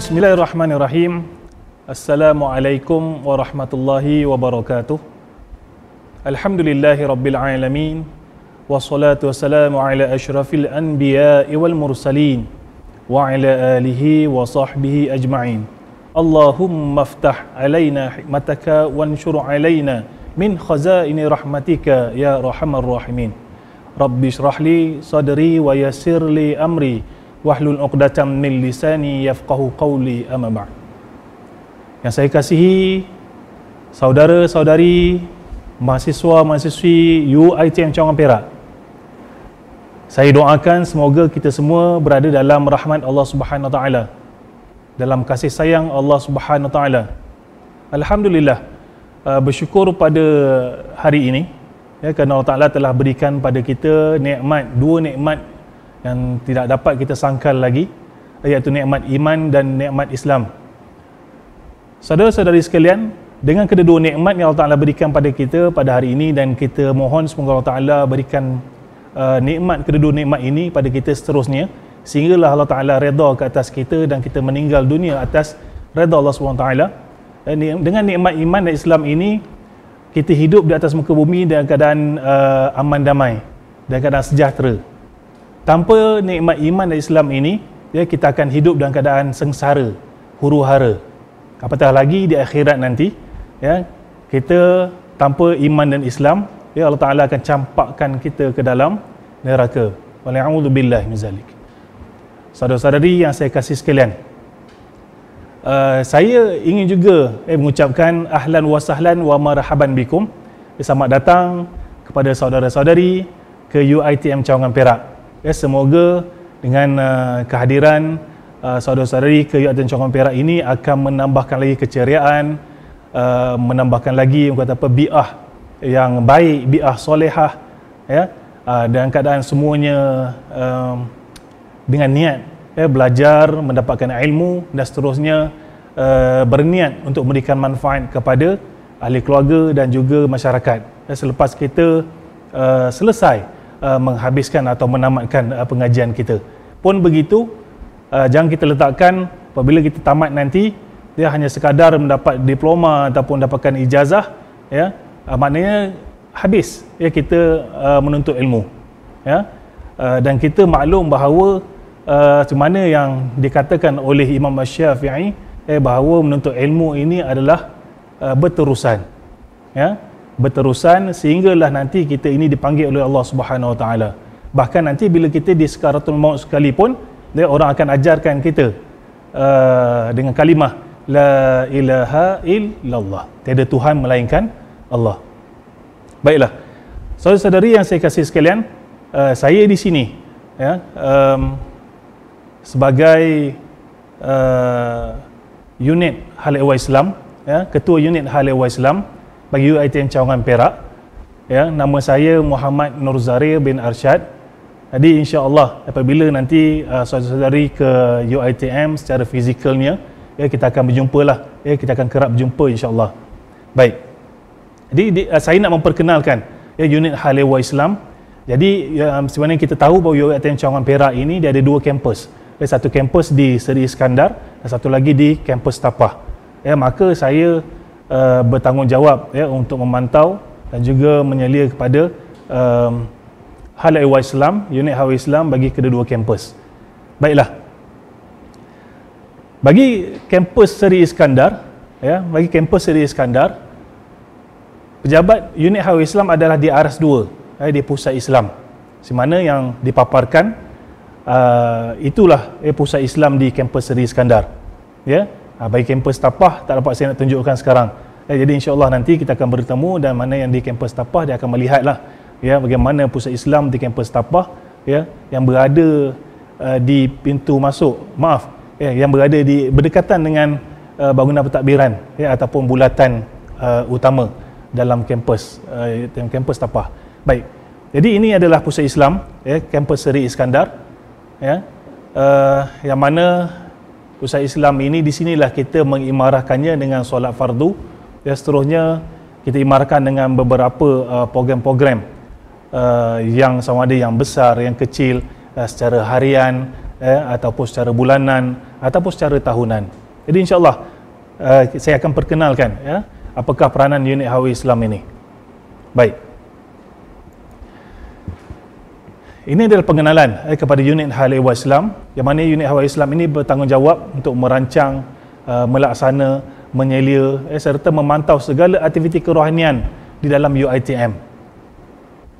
Bismillahirrahmanirrahim. Assalamualaikum warahmatullahi wabarakatuh. Alhamdulillahi rabbil alamin. Wassalatu wassalamu ala asyrafil anbiya'i wal mursalin wa ala alihi wa sahbihi ajma'in. Allahumma aftah alaina hikmataka wanshur alaina min khazaini rahmatika ya arhamar rahimin. Rabbi shrah li sadri wa yassir li amri wahlul 'uqdatam min lisani yafqahu qawli, amma ba'd. Yang saya kasihi saudara-saudari, mahasiswa-mahasiswi UiTM Cawangan Perak, saya doakan semoga kita semua berada dalam rahmat Allah Subhanahu Wa Taala, dalam kasih sayang Allah Subhanahu Wa Taala. Alhamdulillah, bersyukur pada hari ini ya, kerana Allah Taala telah berikan pada kita dua nikmat yang tidak dapat kita sangkal lagi, iaitu nikmat iman dan nikmat Islam. Saudara-saudari sekalian, dengan kedua nikmat yang Allah Ta'ala berikan pada kita pada hari ini, dan kita mohon semoga Allah Ta'ala berikan kedua nikmat ini pada kita seterusnya, sehinggalah Allah Ta'ala redha ke atas kita dan kita meninggal dunia atas redha Allah SWT. Dengan nikmat iman dan Islam ini, kita hidup di atas muka bumi dalam keadaan aman damai, dalam keadaan sejahtera. Tanpa nikmat iman dan Islam ini, ya, kita akan hidup dalam keadaan sengsara, huru-hara. Apatah lagi di akhirat nanti, ya, kita tanpa iman dan Islam, ya, Allah Ta'ala akan campakkan kita ke dalam neraka. Wala'udzubillahi min zalik. Saudara-saudari yang saya kasih sekalian, saya ingin juga mengucapkan ahlan wa sahlan wa marhaban bikum, selamat datang kepada saudara-saudari ke UiTM Cawangan Perak. Ya, semoga dengan kehadiran saudara-saudari ke UiTM Cawangan Perak ini akan menambahkan lagi keceriaan, menambahkan lagi bi'ah yang baik, bi'ah solehah, ya, dalam keadaan semuanya dengan niat, ya, belajar, mendapatkan ilmu dan seterusnya, berniat untuk memberikan manfaat kepada ahli keluarga dan juga masyarakat. Ya, selepas kita selesai menghabiskan atau menamatkan pengajian kita pun begitu, jangan kita letakkan apabila kita tamat nanti dia hanya sekadar mendapat diploma ataupun dapatkan ijazah, ya, maknanya habis, ya, kita menuntut ilmu, ya. Dan kita maklum bahawa macam mana yang dikatakan oleh Imam Syafi'i, bahawa menuntut ilmu ini adalah berterusan, ya, berterusan sehinggalah nanti kita ini dipanggil oleh Allah Subhanahu Wa Taala. Bahkan nanti bila kita di sakaratul maut sekalipun, dia orang akan ajarkan kita dengan kalimah la ilaha illallah, tiada Tuhan melainkan Allah. Baiklah, saudara-saudari yang saya kasih sekalian, saya di sini, ya, sebagai unit Hal Ehwal Islam, ya, ketua unit Hal Ehwal Islam bagi UiTM Cawangan Perak, ya, nama saya Muhammad Nur Zarir bin Arsyad. Jadi insya-Allah apabila nanti saudara-saudari ke UiTM secara fizikalnya, ya, kita akan berjumpalah, ya, kita akan kerap berjumpa insya-Allah. Baik. Jadi saya nak memperkenalkan, ya, unit Hal Ehwal Islam. Jadi sebenarnya kita tahu bahawa UiTM Cawangan Perak ini dia ada dua kampus. Satu kampus di Seri Iskandar dan satu lagi di kampus Tapah. Ya, maka saya bertanggungjawab, ya, untuk memantau dan juga menyelia kepada Hal Ehwal Islam, unit Hal Ehwal Islam bagi kedua-dua kampus. Baiklah. Bagi kampus Seri Iskandar, ya, bagi kampus Seri Iskandar, pejabat unit Hal Ehwal Islam adalah di RS2, di Pusat Islam. Di mana yang dipaparkan itulah Pusat Islam di kampus Seri Iskandar. Ya. Bagi kampus Tapah tak dapat saya nak tunjukkan sekarang. Jadi insya-Allah nanti kita akan bertemu, dan mana yang di kampus Tapah dia akan melihatlah, ya, bagaimana pusat Islam di kampus Tapah, ya, yang berada di pintu masuk, yang berada di berdekatan dengan bangunan pentadbiran, ya, ataupun bulatan utama dalam kampus Tapah. Baik. Jadi ini adalah pusat Islam, ya, kampus Seri Iskandar, ya, yang mana pusat Islam ini di sinilah kita mengimarahkannya dengan solat fardu. Ya, seterusnya kita imarahkan dengan beberapa program-program yang sama ada yang besar, yang kecil, secara harian, ataupun secara bulanan ataupun secara tahunan. Jadi insya-Allah saya akan perkenalkan ya apakah peranan unit Hawa Islam ini. Baik. Ini adalah pengenalan kepada unit Hawa Islam, yang mana unit Hawa Islam ini bertanggungjawab untuk merancang, melaksana, menyelia serta memantau segala aktiviti kerohanian di dalam UiTM.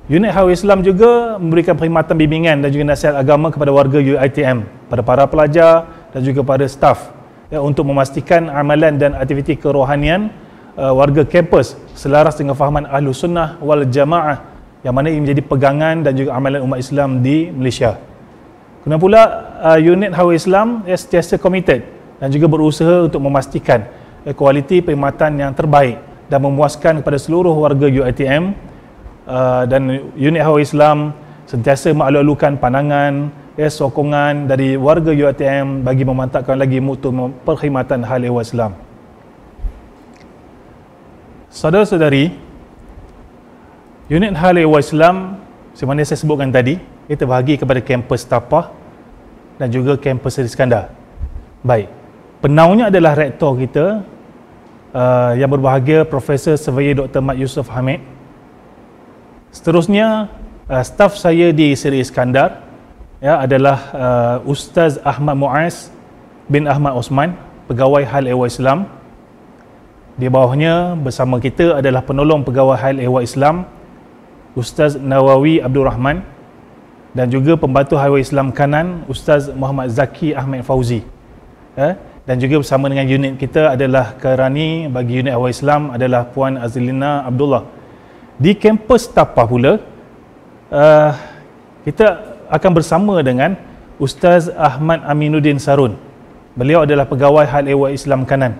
Unit Hawa Islam juga memberikan perkhidmatan bimbingan dan juga nasihat agama kepada warga UiTM, pada para pelajar dan juga pada staf ya, untuk memastikan amalan dan aktiviti kerohanian warga kampus selaras dengan fahaman Ahlus Sunnah wal Jamaah, yang mana ini menjadi pegangan dan juga amalan umat Islam di Malaysia. Kemudian pula unit Hawa Islam sentiasa komited dan juga berusaha untuk memastikan kualiti perkhidmatan yang terbaik dan memuaskan kepada seluruh warga UiTM, dan unit Hawa Islam sentiasa mengalu-alukan pandangan sokongan dari warga UiTM bagi memantapkan lagi mutu perkhidmatan hal ehwal Islam. Saudara-saudari, unit hal ehwal Islam sebagaimana saya sebutkan tadi, ia terbahagi kepada kampus Tapah dan juga kampus Seri Skandar. Baik, penaungnya adalah rektor kita yang berbahagia Profesor Surveyor Dr. Mat Yusof Hamid. Seterusnya staf saya di Seri Iskandar ya adalah Ustaz Ahmad Muaz bin Ahmad Osman, pegawai Hal Ehwal Islam. Di bawahnya bersama kita adalah penolong pegawai Hal Ehwal Islam Ustaz Nawawi Abdul Rahman, dan juga pembantu Hal Ehwal Islam kanan Ustaz Muhammad Zaki Ahmad Fauzi. Dan juga bersama dengan unit kita adalah Karani bagi unit Hal Ehwal Islam adalah Puan Azlina Abdullah. Di kampus Tapah pula kita akan bersama dengan Ustaz Ahmad Aminuddin Sarun. Beliau adalah pegawai Hal Ehwal Islam kanan.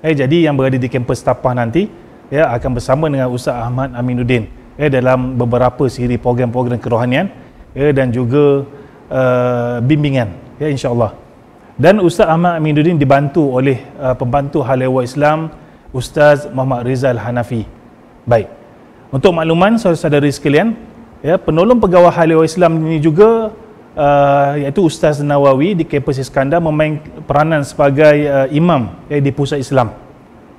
Jadi yang berada di kampus Tapah nanti ya akan bersama dengan Ustaz Ahmad Aminuddin dalam beberapa siri program-program kerohanian dan juga bimbingan ya insya-Allah. Dan Ustaz Ahmad Aminuddin dibantu oleh pembantu Hal Ehwal Islam Ustaz Muhammad Rizal Hanafi. Baik. Untuk makluman saudara-saudari sekalian, ya, penolong pegawai Hal Ehwal Islam ini juga iaitu Ustaz Nawawi di kampus Iskandar memain peranan sebagai imam di pusat Islam.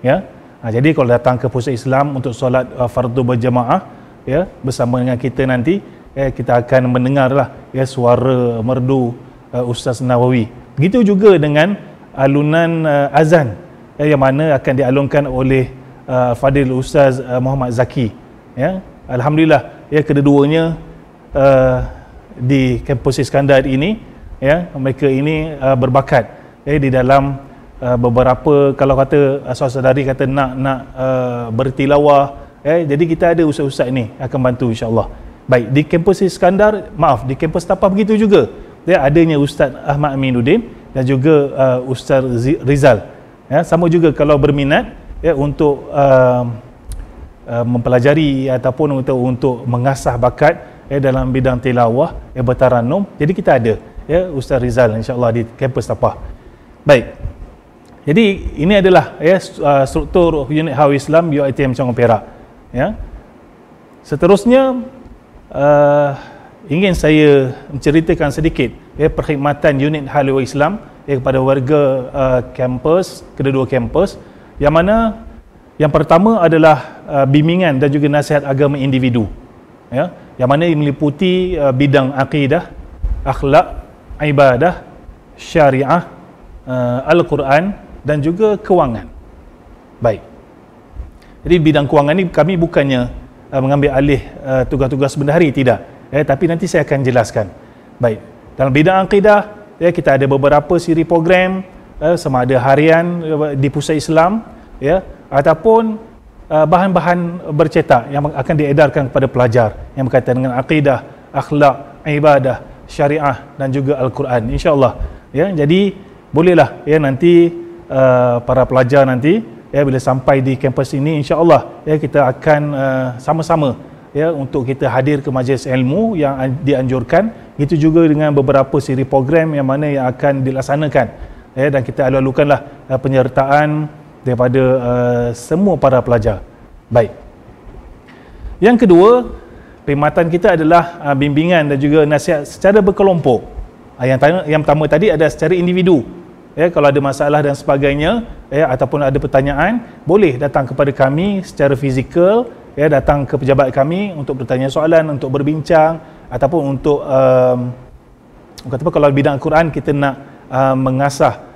Ya. Jadi kalau datang ke pusat Islam untuk solat fardu berjamaah ya bersama dengan kita nanti kita akan mendengarlah ya suara merdu Ustaz Nawawi. Begitu juga dengan alunan azan yang mana akan dialunkan oleh Fadil Ustaz Muhammad Zaki. Ya, alhamdulillah ya kedua-duanya di kampus Iskandar ini ya mereka ini berbakat ya di dalam beberapa kalau kata saudari kata nak bertilawah jadi kita ada ustaz-ustaz ini akan bantu insya-Allah. Baik, di kampus Iskandar, di kampus Tapah begitu juga ya adanya Ustaz Ahmad Aminuddin dan juga Ustaz Rizal ya sama juga kalau berminat ya untuk mempelajari ataupun untuk mengasah bakat dalam bidang tilawah bertaranum. Jadi kita ada ya Ustaz Rizal insya-Allah di kampus Tapah. Baik. Jadi ini adalah ya struktur unit Hawa Islam UiTM Cabang Perak ya. Seterusnya ingin saya menceritakan sedikit ya perkhidmatan unit Hal Ehwal Islam kepada warga kampus, kedua-dua kampus, yang mana yang pertama adalah bimbingan dan juga nasihat agama individu ya, yang mana meliputi bidang akidah, akhlak, ibadah, syariah, Al-Quran dan juga kewangan. Baik. Jadi bidang kewangan ni kami bukannya mengambil alih tugas-tugas bendahari, tidak. Tapi nanti saya akan jelaskan. Baik. Dalam bidang akidah kita ada beberapa siri program sama ada harian di pusat Islam ya ataupun bahan-bahan bercetak yang akan diedarkan kepada pelajar yang berkaitan dengan akidah, akhlak, ibadah, syariah dan juga Al-Quran insya-Allah ya. Jadi bolehlah ya nanti para pelajar nanti ya bila sampai di kampus ini insya-Allah ya kita akan sama-sama ya untuk kita hadir ke majlis ilmu yang dianjurkan, itu juga dengan beberapa siri program yang mana yang akan dilaksanakan ya, dan kita alu-alukanlah penyertaan daripada semua para pelajar. Baik. Yang kedua, perkhidmatan kita adalah bimbingan dan juga nasihat secara berkelompok. Yang pertama tadi ada secara individu kalau ada masalah dan sebagainya, ataupun ada pertanyaan, boleh datang kepada kami secara fizikal, datang ke pejabat kami untuk bertanya soalan, untuk berbincang, ataupun untuk kalau bidang Al-Quran kita nak mengasah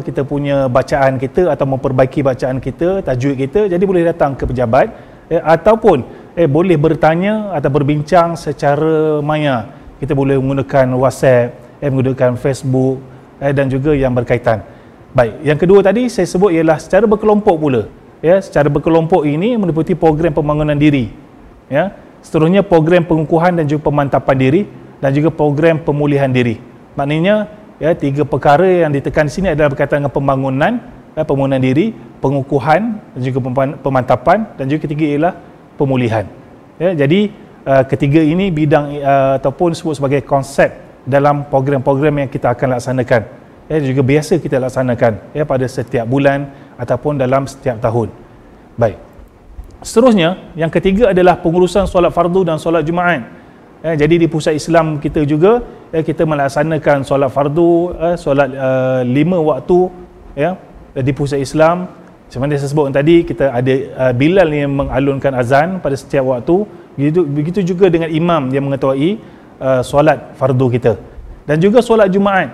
kita punya bacaan kita atau memperbaiki bacaan kita, tajwid kita, jadi boleh datang ke pejabat, ataupun boleh bertanya atau berbincang secara maya. Kita boleh menggunakan WhatsApp, menggunakan Facebook, dan juga yang berkaitan. Baik, yang kedua tadi saya sebut ialah secara berkelompok pula. Secara berkelompok ini meliputi program pembangunan diri. Seterusnya program pengukuhan dan juga pemantapan diri, dan juga program pemulihan diri. Maknanya 3 perkara yang ditekan di sini adalah berkaitan dengan pembangunan diri, pengukuhan dan juga pemantapan, dan juga ketiga ialah pemulihan. Jadi ketiga ini bidang ataupun sebut sebagai konsep dalam program-program yang kita akan laksanakan, juga biasa kita laksanakan pada setiap bulan ataupun dalam setiap tahun. Baik, seterusnya yang ketiga adalah pengurusan solat fardu dan solat Jumaat. Jadi di pusat Islam kita juga kita melaksanakan solat fardu, solat 5 waktu di pusat Islam. Seperti saya sebut tadi, kita ada Bilal yang mengalunkan azan pada setiap waktu. Begitu juga dengan imam yang mengetahui solat fardu kita, dan juga solat Jumaat.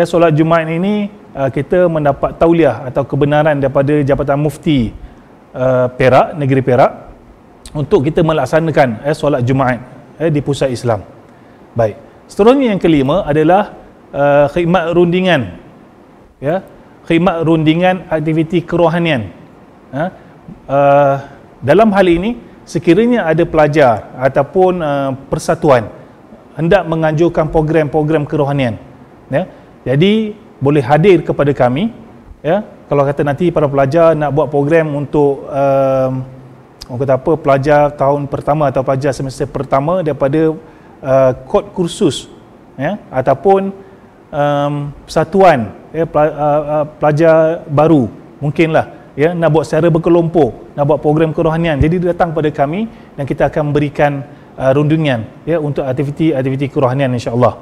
Solat Jumaat ini kita mendapat tauliah atau kebenaran daripada Jabatan Mufti Perak, negeri Perak, untuk kita melaksanakan solat Jumaat di pusat Islam. Baik, seterusnya yang kelima adalah khidmat rundingan, khidmat rundingan aktiviti kerohanian. Dalam hal ini, sekiranya ada pelajar ataupun persatuan hendak menganjurkan program-program kerohanian, jadi boleh hadir kepada kami. Kalau kata nanti para pelajar nak buat program untuk pelajar tahun pertama atau pelajar semester pertama daripada kod kursus, ataupun persatuan pelajar baru, mungkinlah nak buat secara berkelompok, nak buat program kerohanian, jadi datang pada kami dan kita akan memberikan rundingan untuk aktiviti kerohanian, insya-Allah.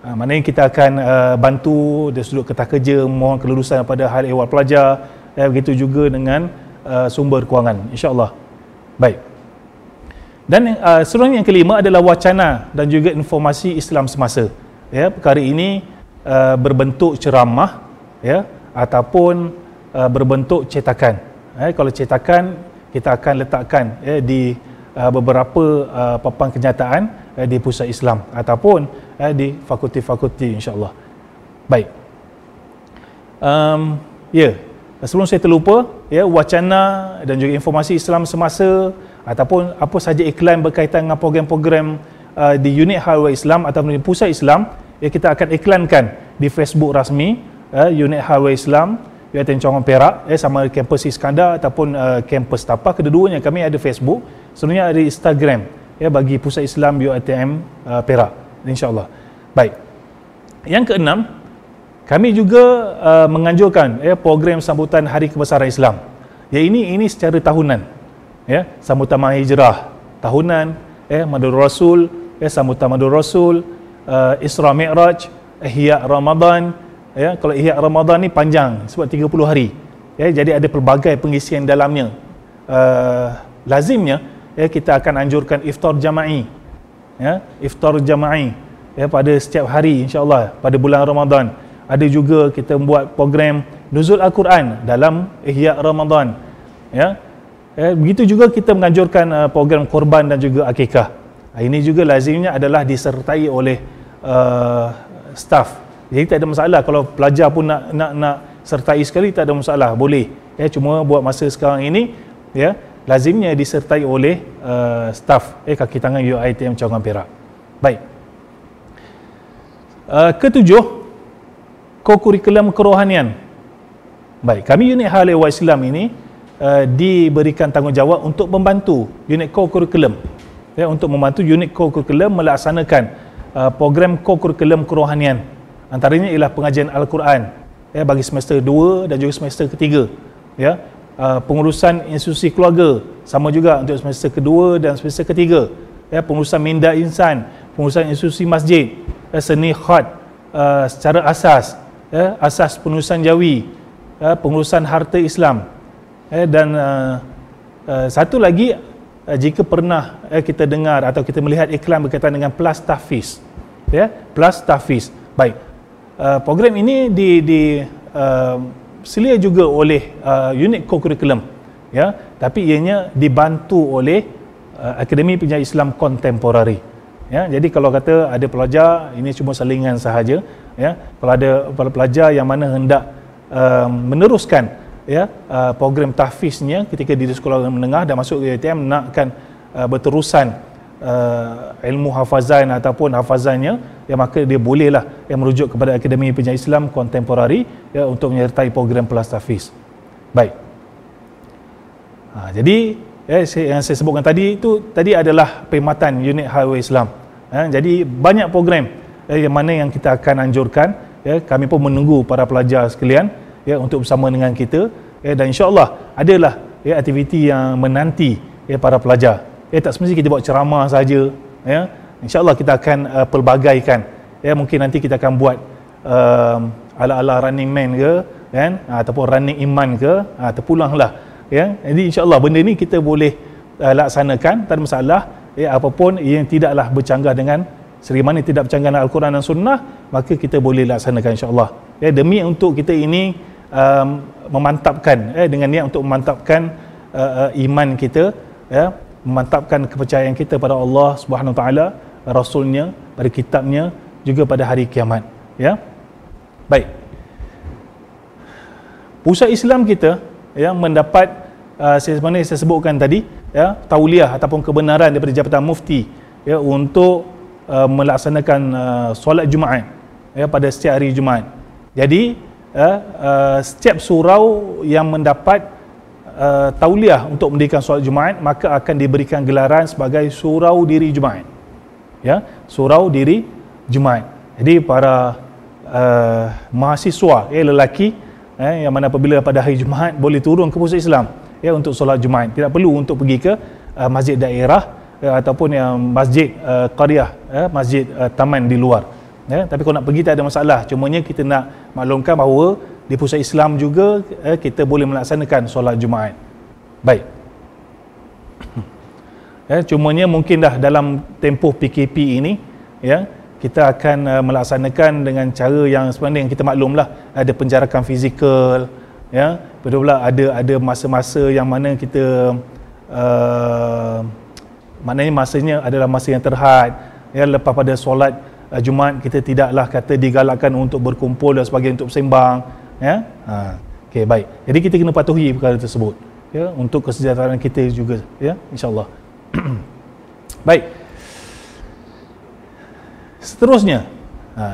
Maknanya kita akan bantu dari sudut kertas kerja, mohon kelulusan daripada hal ehwal pelajar, begitu juga dengan sumber kewangan, insya-Allah. Baik. Dan seterusnya yang kelima adalah wacana dan juga informasi Islam semasa. Perkara ini berbentuk ceramah, ataupun berbentuk cetakan. Kalau cetakan kita akan letakkan di beberapa papan kenyataan di pusat Islam ataupun di fakulti-fakulti, insya-Allah. Baik. Sebelum saya terlupa, wacana dan juga informasi Islam semasa ataupun apa saja iklan berkaitan dengan program-program di unit Hal Islam ataupun di pusat Islam, kita akan iklankan di Facebook rasmi unit Hal Islam UiTM Cawangan Perak, sama kampus Iskandar ataupun kampus Tapah. Kedua-duanya kami ada Facebook, sebenarnya ada Instagram bagi pusat Islam UiTM Perak, insya-Allah. Baik. Yang keenam, kami juga menganjurkan program sambutan Hari Kebesaran Islam. Ini secara tahunan. Sambutan Mahijrah tahunan, Madur Rasul, sambutan Madur Rasul, Isra Mi'raj, Ihya Ramadan. Kalau Ihya Ramadan ni panjang sebab 30 hari. Jadi ada pelbagai pengisian dalamnya. Lazimnya kita akan anjurkan iftar jama'i. Iftar jama'i pada setiap hari, insya-Allah pada bulan Ramadan. Ada juga kita buat program nuzul Al-Quran dalam Ihya Ramadan. Begitu juga kita menganjurkan program korban dan juga akikah. Ini juga lazimnya adalah disertai oleh staf. Jadi tak ada masalah kalau pelajar pun nak sertai sekali, tak ada masalah, boleh. Cuma buat masa sekarang ini lazimnya disertai oleh staf kaki tangan UiTM Cawangan Perak. Baik. Ketujuh, kokurikulum kerohanian. Baik, kami unit Hal Ehwal Islam ini diberikan tanggungjawab untuk membantu unit kokurikulum, untuk membantu unit kokurikulum melaksanakan program kokurikulum kerohanian. Antaranya ialah pengajian Al-Quran bagi semester 2 dan juga semester ketiga. Pengurusan institusi keluarga sama juga untuk semester kedua dan semester ketiga. Pengurusan minda insan, pengurusan institusi masjid, seni khat secara asas, asas pengurusan jawi, pengurusan harta Islam, dan satu lagi, jika pernah kita dengar atau kita melihat iklan berkaitan dengan plus tahfiz, plus tahfiz. Baik, program ini selia juga oleh unit co-curriculum, tapi ianya dibantu oleh Akademi Pengajian Islam Kontemporari. Jadi kalau kata ada pelajar, ini cuma salingan sahaja. Kalau ada pelajar yang mana hendak meneruskan program tahfiznya ketika di sekolah menengah dan masuk ke UiTM, nakkan berterusan ilmu hafazan ataupun hafazannya, maka dia bolehlah merujuk kepada Akademi Pengajian Islam Kontemporari untuk menyertai program plus tahfiz. Baik. Jadi yang saya sebutkan tadi adalah perkhidmatan unit Highway Islam. Jadi banyak program yang mana yang kita akan anjurkan. Kami pun menunggu para pelajar sekalian untuk bersama dengan kita, dan insya-Allah adalah aktiviti yang menanti para pelajar. Tak semestinya kita buat ceramah saja. InsyaAllah kita akan pelbagaikan. Mungkin nanti kita akan buat ala-ala Running Man ke, ataupun Running Iman ke, terpulanglah. Jadi insyaAllah benda ni kita boleh laksanakan, tak ada masalah. Apapun yang tidaklah bercanggah dengan, selagi mana tidak bercanggah dengan Al-Quran dan Sunnah, maka kita boleh laksanakan insyaAllah. Demi untuk kita ini memantapkan, dengan niat untuk memantapkan iman kita, memantapkan kepercayaan kita pada Allah Subhanahu Wa Taala, Rasulnya, pada kitabnya, juga pada hari kiamat. Baik. Pusat Islam kita mendapat sebenarnya saya sebutkan tadi, tauliah ataupun kebenaran daripada Jabatan Mufti untuk melaksanakan solat Jumaat pada setiap hari Jumaat. Jadi setiap surau yang mendapat tauliah untuk mendirikan solat Jumaat, maka akan diberikan gelaran sebagai surau diri Jumaat. Surau diri Jumaat. Jadi para mahasiswa lelaki yang mana apabila pada hari Jumaat boleh turun ke pusat Islam untuk solat Jumaat. Tidak perlu untuk pergi ke masjid daerah ataupun yang masjid qaryah, masjid taman di luar. Tapi kalau nak pergi tak ada masalah. Cumanya kita nak maklumkan bahawa di pusat Islam juga kita boleh melaksanakan solat Jumaat. Baik. Cumanya mungkin dah dalam tempoh PKP ini, kita akan melaksanakan dengan cara yang sebenarnya yang kita maklumlah, ada penjarakan fizikal, betul pula ada masa-masa yang mana kita maknanya masanya adalah masa yang terhad, lepas pada solat Jumaat kita tidaklah kata digalakkan untuk berkumpul dan sebagainya untuk bersembang, okey, baik. Jadi kita kena patuhi perkara tersebut, untuk kesejahteraan kita juga, insya-Allah. Baik. Seterusnya,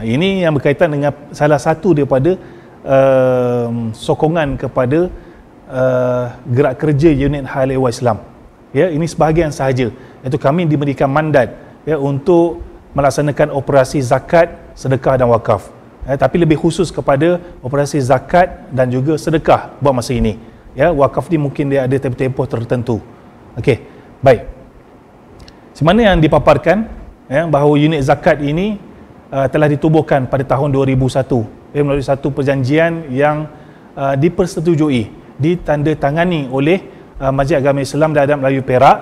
ini yang berkaitan dengan salah satu daripada sokongan kepada gerak kerja unit Hal Ehwal Islam. Ini sebahagian sahaja, iaitu kami diberikan mandat untuk melaksanakan operasi zakat, sedekah dan wakaf. Tapi lebih khusus kepada operasi zakat dan juga sedekah buat masa ini. Wakaf ni mungkin dia ada tempoh-tempoh tertentu. Okey, baik. Semana yang dipaparkan bahawa unit zakat ini telah ditubuhkan pada tahun 2001 melalui satu perjanjian yang dipersetujui, ditandatangani oleh Majlis Agama Islam dan Adat Melayu Perak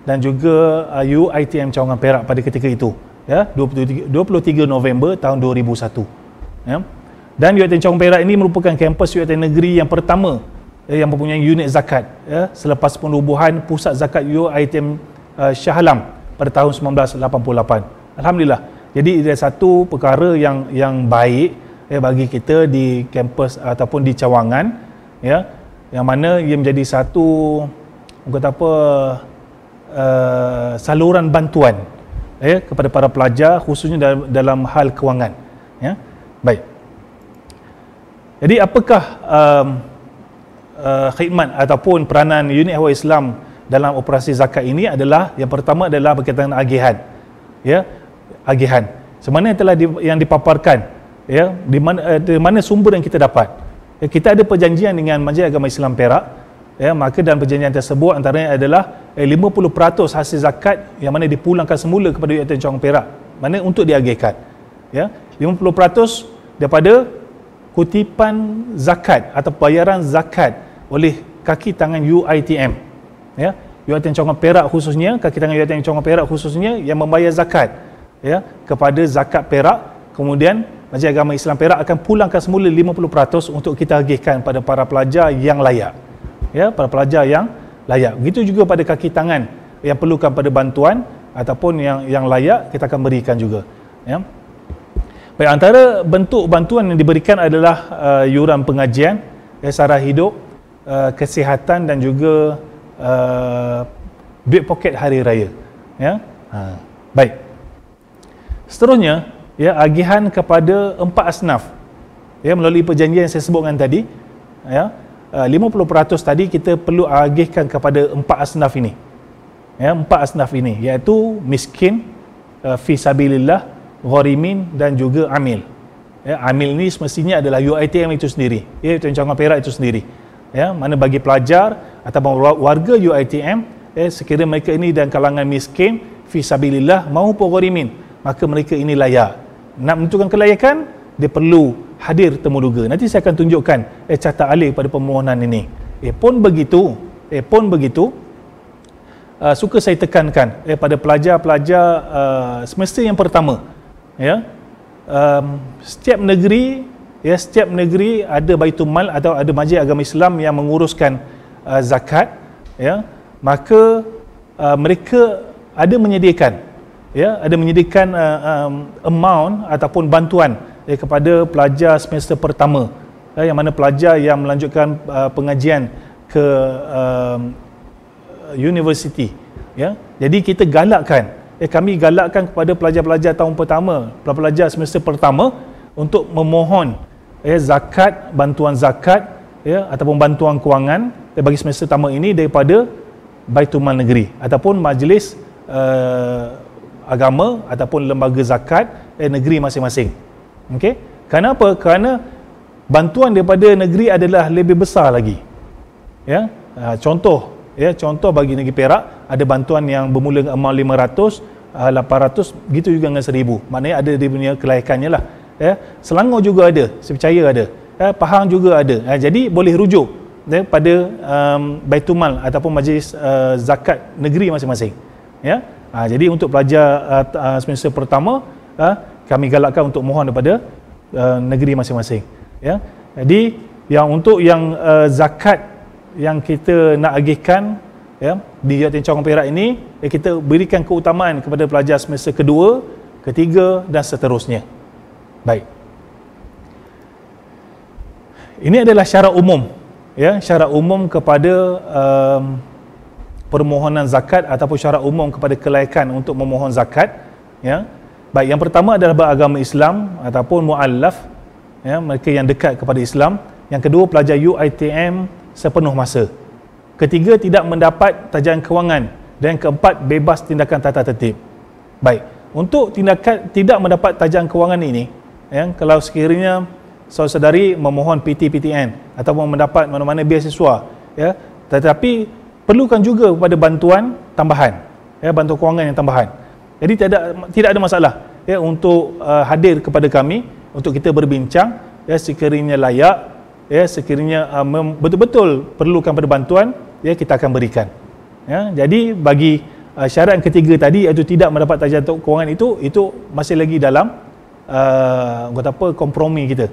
dan juga UiTM Cawangan Perak pada ketika itu, 23 November tahun 2001. Dan UiTM Cawangan Perak ini merupakan kampus UiTM negeri yang pertama yang mempunyai unit zakat, selepas penubuhan pusat zakat UiTM Shah Alam pada tahun 1988. Alhamdulillah. Jadi ada satu perkara yang baik bagi kita di kampus ataupun di Cawangan, yang mana ia menjadi satu kata apa saluran bantuan kepada para pelajar, khususnya dalam hal kewangan. Baik. Jadi apakah khidmat ataupun peranan unit Ehwal Islam dalam operasi zakat ini? Adalah yang pertama adalah berkaitan dengan agihan. Agihan. Semana yang dipaparkan, di mana sumber yang kita dapat. Kita ada perjanjian dengan Majlis Agama Islam Perak, maka dalam perjanjian tersebut antaranya adalah 50% hasil zakat yang mana dipulangkan semula kepada UiTM Cawangan Perak, mana untuk diagihkan. 50% daripada kutipan zakat atau bayaran zakat oleh kaki tangan UiTM, ya, UiTM Cawangan Perak khususnya, kaki tangan UiTM Cawangan Perak khususnya yang membayar zakat, ya, kepada zakat Perak. Kemudian Majlis Agama Islam Perak akan pulangkan semula 50% untuk kita agihkan pada para pelajar yang layak, ya, para pelajar yang layak. Begitu juga pada kaki tangan yang perlukan pada bantuan ataupun yang layak, kita akan berikan juga, ya. Baik, antara bentuk bantuan yang diberikan adalah yuran pengajian, sara hidup, kesihatan dan juga duit poket hari raya, ya. Baik. Seterusnya, ya, agihan kepada 4 asnaf, ya, melalui perjanjian yang saya sebutkan tadi, ya, 50% tadi kita perlu agihkan kepada 4 asnaf ini, ya, 4 asnaf ini, iaitu miskin, fi sabilillah, gharimin dan juga amil. Ya, amil ni semestinya adalah UiTM itu sendiri, ya, UiTM Cawangan Perak itu sendiri, ya, mana bagi pelajar ataupun warga UiTM, ya, sekiranya mereka ini dan kalangan miskin fi sabilillah maupun gharimin, maka mereka ini layak. Nak menentukan kelayakan, dia perlu hadir temu duga. Nanti saya akan tunjukkan carta alih pada permohonan ini. Pun begitu, suka saya tekankan pada pelajar-pelajar semester yang pertama, ya, setiap negeri, ya, setiap negeri ada Baitul Mal atau ada Majlis Agama Islam yang menguruskan zakat, ya, maka mereka ada menyediakan, ya, ada menyediakan amount ataupun bantuan, ya, kepada pelajar semester pertama, ya, yang mana pelajar yang melanjutkan pengajian ke universiti, ya. Jadi kita galakkan, kami galakkan kepada pelajar-pelajar tahun pertama, pelajar semester pertama untuk memohon zakat, bantuan zakat, ya, ataupun bantuan kewangan bagi semester pertama ini daripada Baitul Mal Negeri ataupun majlis agama ataupun lembaga zakat negeri masing-masing. Okey? Kenapa? Kerana bantuan daripada negeri adalah lebih besar lagi. Ya, contoh bagi negeri Perak ada bantuan yang bermula dengan amount 500, 800, begitu juga dengan 1000. Maknanya ada dia punya kelayakannya lah. Ya, Selangor juga ada, saya percaya ada. Pahang juga ada. Jadi boleh rujuk pada Baitul Mal ataupun majlis zakat negeri masing-masing. Ya. Jadi untuk pelajar semester pertama, kami galakkan untuk mohon daripada negeri masing-masing. Ya. Jadi untuk yang zakat yang kita nak agihkan, ya, di UiTM Cawangan Perak ini, kita berikan keutamaan kepada pelajar semester kedua, ketiga dan seterusnya. Baik. Ini adalah syarat umum, ya, syarat umum kepada permohonan zakat ataupun syarat umum kepada kelayakan untuk memohon zakat, ya. Baik, yang pertama adalah beragama Islam ataupun muallaf, ya, mereka yang dekat kepada Islam. Yang kedua, pelajar UiTM sepenuh masa. Ketiga, tidak mendapat tajahan kewangan. Dan keempat, bebas tindakan tata tertib. Baik, untuk tindakan tidak mendapat tajahan kewangan ini, ya, kalau sekiranya saudara-saudari memohon PT-PTN ataupun mendapat mana-mana beasiswa, ya, tetapi perlukan juga kepada bantuan tambahan, ya, bantuan kewangan yang tambahan. Jadi tidak ada masalah, ya, untuk hadir kepada kami untuk kita berbincang, ya, sekiranya layak, ya, sekiranya betul-betul perlukan pada bantuan, ya, kita akan berikan. Ya, jadi bagi syarat yang ketiga tadi, iaitu tidak mendapat tajahan kewangan, itu masih lagi dalam kompromi kita.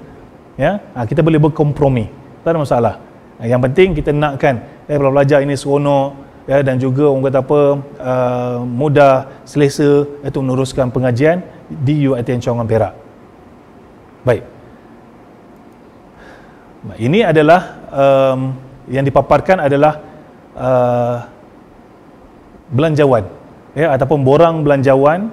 Ya, kita boleh berkompromi, tak ada masalah. Yang penting kita nakkan pelajar ini seronok, ya, dan juga mudah, selesa untuk meneruskan pengajian di UiTM Cawangan Perak. Baik. Ini adalah yang dipaparkan adalah belanjawan, ya, ataupun borang belanjawan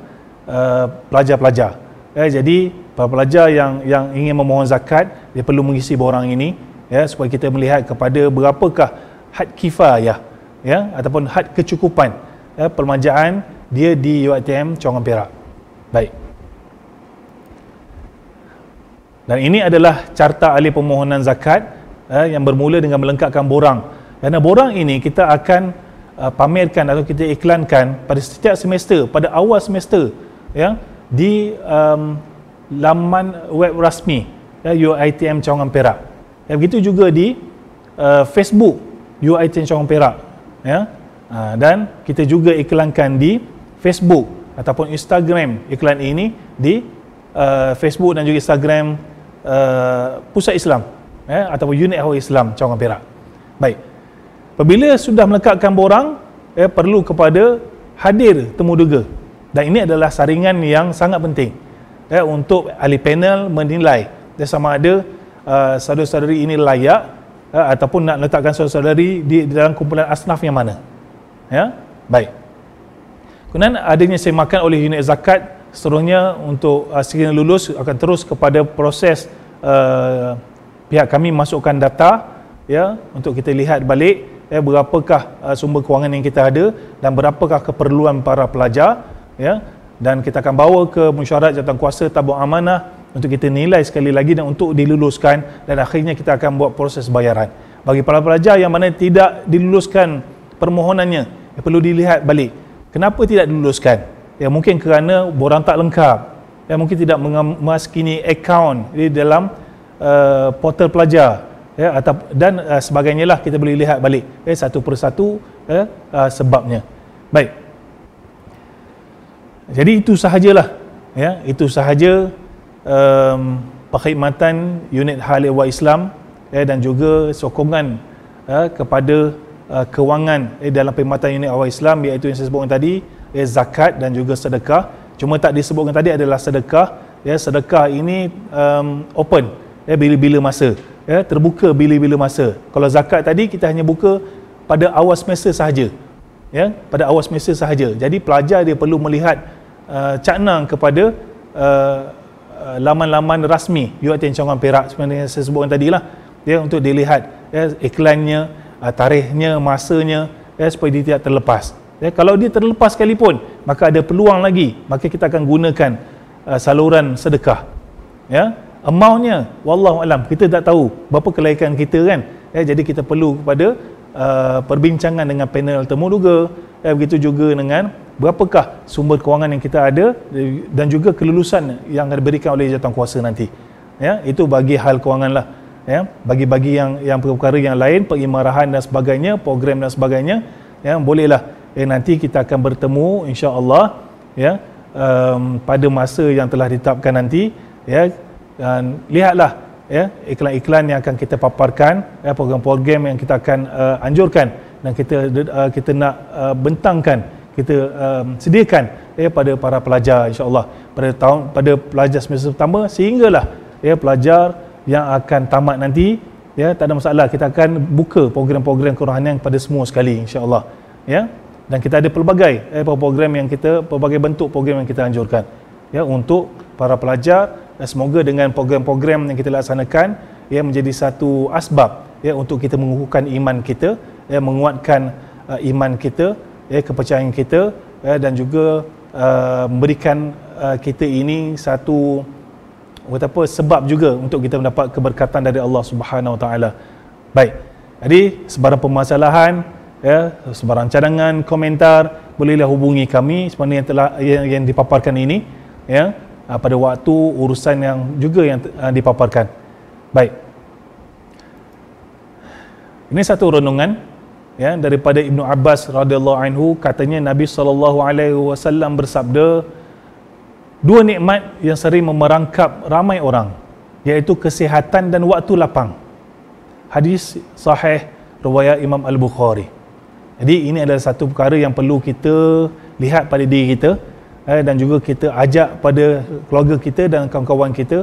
pelajar-pelajar. Jadi para pelajar yang ingin memohon zakat, dia perlu mengisi borang ini, ya, supaya kita melihat kepada berapakah had kifayah, ya, ataupun had kecukupan, ya, permajaan dia di UiTM Cawangan Perak. Baik. Dan ini adalah carta alih permohonan zakat, yang bermula dengan melengkapkan borang. Kerana borang ini kita akan pamerkan atau kita iklankan pada setiap semester, pada awal semester, ya, di laman web rasmi, UiTM Cawangan Perak. Begitu juga di Facebook UiTM Cawangan Perak, dan kita juga iklankan di Facebook ataupun Instagram iklan ini di Facebook dan juga Instagram Pusat Islam ataupun Unit Ahwal Islam Cawangan Perak. Baik. Apabila sudah melekatkan borang, perlu kepada hadir temu duga. Dan ini adalah saringan yang sangat penting untuk ahli panel menilai sama ada saudara-saudari ini layak ataupun nak letakkan saudara-saudari di dalam kumpulan asnaf yang mana. Baik. Kemudian adanya semakan oleh unit zakat, seterusnya untuk sekiranya lulus akan terus kepada proses pihak kami masukkan data untuk kita lihat balik berapakah sumber kewangan yang kita ada dan berapakah keperluan para pelajar, dan kita akan bawa ke mesyuarat jawatankuasa tabung amanah untuk kita nilai sekali lagi dan untuk diluluskan, dan akhirnya kita akan buat proses bayaran. Bagi para pelajar yang mana tidak diluluskan permohonannya, perlu dilihat balik kenapa tidak diluluskan. Mungkin kerana borang tak lengkap, mungkin tidak memaskini akaun di dalam portal pelajar, dan sebagainya lah. Kita boleh lihat balik satu persatu sebabnya. Baik, jadi itu sahajalah, itu sahaja perkhidmatan unit Hal Ehwal Islam dan juga sokongan kepada kewangan dalam perkhidmatan unit Ahwal Islam, iaitu yang saya sebutkan tadi, zakat dan juga sedekah. Cuma tak disebutkan tadi adalah sedekah. Sedekah ini open, bila-bila masa, terbuka bila-bila masa. Kalau zakat tadi kita hanya buka pada awal semester sahaja, pada awal semester sahaja. Jadi pelajar dia perlu melihat caknang kepada laman-laman rasmi UiTM Cawangan Perak seperti yang saya sebutkan tadi lah, untuk dilihat iklannya, tarikhnya, masanya, supaya dia tidak terlepas. Kalau dia terlepas sekalipun, maka ada peluang lagi, maka kita akan gunakan saluran sedekah. Amountnya wallahu alam, kita tak tahu berapa kelaikan kita kan. Jadi kita perlu kepada perbincangan dengan panel temu duga, begitu juga dengan berapakah sumber kewangan yang kita ada dan juga kelulusan yang diberikan oleh jawatankuasa nanti. Itu bagi hal kewangan lah. Bagi-bagi yang perkara yang lain, pengimarahan dan sebagainya, program dan sebagainya, bolehlah nanti kita akan bertemu insya-Allah pada masa yang telah ditetapkan nanti, dan lihatlah iklan-iklan yang akan kita paparkan, program-program yang kita akan anjurkan dan kita nak bentangkan, kita sediakan pada para pelajar insya-Allah pada pelajar semester pertama sehinggalah pelajar yang akan tamat nanti, tak ada masalah, kita akan buka program-program kerohanian pada semua sekali insya-Allah. Dan kita ada pelbagai program yang kita, pelbagai bentuk program yang kita anjurkan untuk para pelajar, dan semoga dengan program-program yang kita laksanakan menjadi satu asbab untuk kita mengukuhkan iman kita, menguatkan iman kita, kepercayaan kita, dan juga memberikan kita ini satu sebab juga untuk kita mendapat keberkatan dari Allah Subhanahu Wa Taala. Baik, jadi sebarang permasalahan, sebarang cadangan, komentar, bolehlah hubungi kami seperti yang telah yang dipaparkan ini, pada waktu urusan yang juga yang dipaparkan. Baik, ini satu renungan daripada Ibnu Abbas radhiyallahu anhu. Katanya Nabi SAW bersabda, dua nikmat yang sering memerangkap ramai orang, iaitu kesihatan dan waktu lapang. Hadis sahih riwayat Imam Al-Bukhari. Jadi ini adalah satu perkara yang perlu kita lihat pada diri kita, dan juga kita ajak pada keluarga kita dan kawan-kawan kita,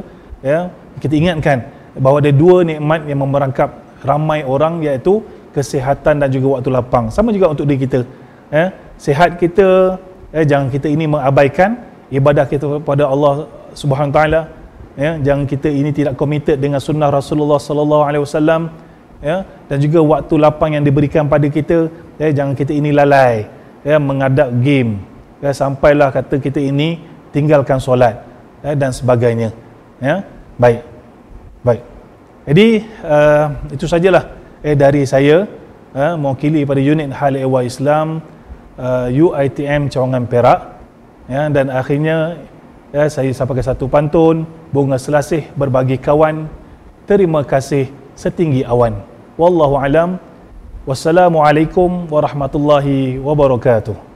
kita ingatkan bahawa ada dua nikmat yang memerangkap ramai orang, iaitu kesihatan dan juga waktu lapang. Sama juga untuk diri kita, sihat kita, jangan kita ini mengabaikan ibadah kita kepada Allah Subhanahu Taala, jangan kita ini tidak committed dengan sunnah Rasulullah sallallahu alaihi wasallam, dan juga waktu lapang yang diberikan pada kita, jangan kita ini lalai, mengadap game, sampailah kata kita ini tinggalkan solat, dan sebagainya. Baik. Jadi itu sajalah dari saya, mewakili pada unit Hal Ehwal Islam UiTM Cawangan Perak, dan akhirnya Ya, saya sampaikan satu pantun, bunga selasih berbagi kawan, terima kasih setinggi awan. Wallahu alam. Wassalamualaikum warahmatullahi wabarakatuh.